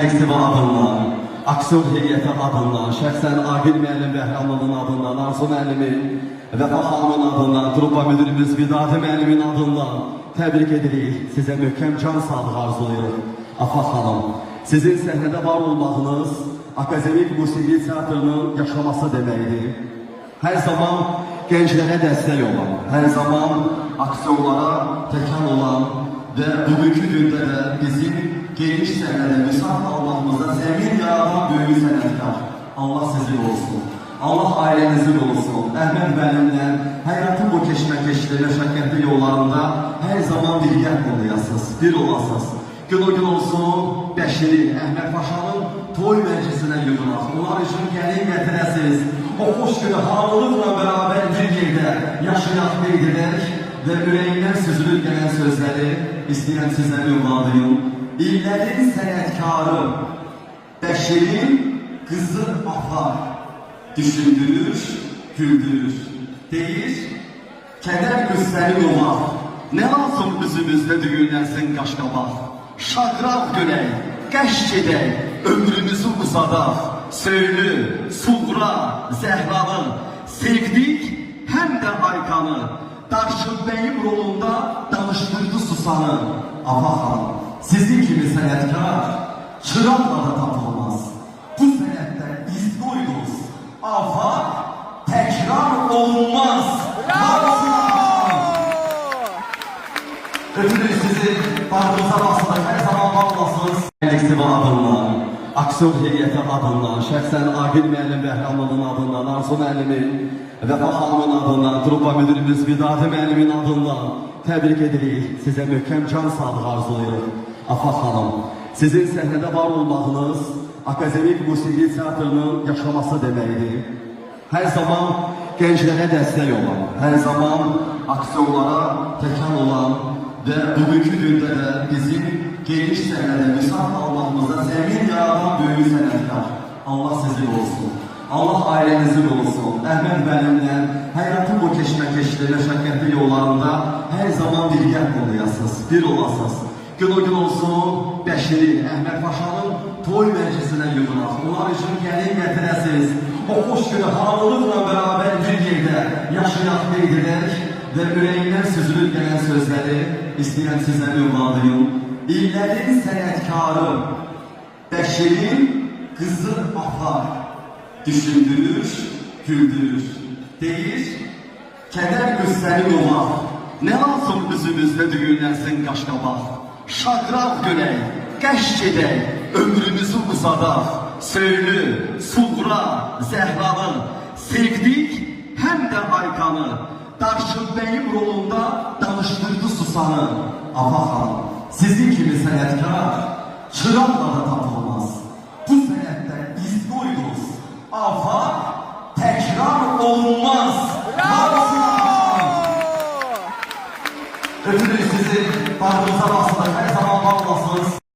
Əleyhisselam adına, Aksiyon Heyəti adına, şəxsən Agil müəllim Bəhramlının adından, Arzu müəllimin, Vəfa xanımın adından, Trupa müdürümüz Vidadi müəllimin adından təbrik edirik. Sizə möhkəm can sağlığı arzulayırıq. Afaq xanım, sizin səhnədə var olmağınız akademik musiqi teatrının yaşaması deməkdir. Hər zaman gənclərə dəstək olan, hər zaman aksiyonlara təkan olan və bugünkü gündə də bizim geniş səhnədə müsahib olmağımızda zəmin yaradan böyük sənətkar. Allah sizin olsun. Allah ailənizin olsun. Əhməd müəllimlə həyatın bu keşməkeşli, məşəqqətli yollarında hər zaman birgə olayasınız, bir olasınız. Gün o gün olsun, Bəşiri, Əhməd Paşanın toy məclisinə yığılaq. Onlar üçün gəlin gətirəsiniz. O xoş günü hamılıqla bərabər bir yerdə yaşayaq qeydilər və ürəyindən süzülür gələn sözləri istəyirəm sizə ünvanlayım. İllərin sənətkarı Bəşirin qızı Afar düşündürür, güldürür. Deyir, kədər qüssəni yomaq, nə lazım üzümüzdə düyünlənsin qaşqabaq. Şaqraq görək, qəşq edək, ömrümüzü uzadaq. Söylü, Suğra, Zəhranı sevdik, həm də Aykanı. Darşınbəyim rolunda danışdırdı Susanı. Afaq xanım, sizin kimi sənətkar çıraqla da tapılmaz. Bu sənətdə izdoydunuz. Afaq təkrar olunmaz. Öpürük sizi, bağrınıza basılır, hər zaman bağlasınız. Əleyhisselam adına, Aksiyon Heyəti adından, şəxsən Agil müəllim Bəhramlının adından, Arzu müəllimin, Vəfa xanımın adından, Trupa müdürümüz Vidadi müəllimin adından təbrik edirik. Sizə möhkəm can sağlığı arzulayırıq. Afaq xanım, sizin səhnədə var olmağınız akademik musiqi teatrının yaşaması deməkdir. Hər zaman gənclərə dəstək olan, hər zaman aksiyonlara təkan olan və bugünkü gündə də bizim geniş səhnədə müsahib olmağımızda zəmin yaradan böyük sənətkar. Allah sizin olsun. Allah ailənizin olsun. Əhməd müəllimlə həyatın bu keşməkeşli, məşəqqətli yollarında hər zaman birgə olayasınız, bir olasınız. Gün o gün olsun, Bəşiri, Əhməd Paşanın toy məclisinə yığılaq. Onlar üçün gəlin gətirəsiniz. O xoş günü hamılıqla bərabər bir yerdə yaşayaq qeydilər və ürəyindən süzülür gələn sözləri istəyirəm sizə ünvanlayım. İllərin sənətkarı Bəşirin qızı Afar düşündürür, güldürür. Deyir, kədər qüssəni yomaq, nə lazım üzümüzdə düyünlənsin qaşqabaq. Şaqraq görək, qəşq edək, ömrümüzü uzadaq. Söylü, Suğra, Zəhranı sevdik, həm də Aykanı. Darşınbəyim rolunda danışdırdı Susanı. Afaq xanım, sizin kimi sənətkar çıraqla da tapılmaz. Bu sənətdə izdoydunuz. Afaq təkrar olunmaz. Öpürük sizi, bağrınıza basılır, hər zaman bağlasınız.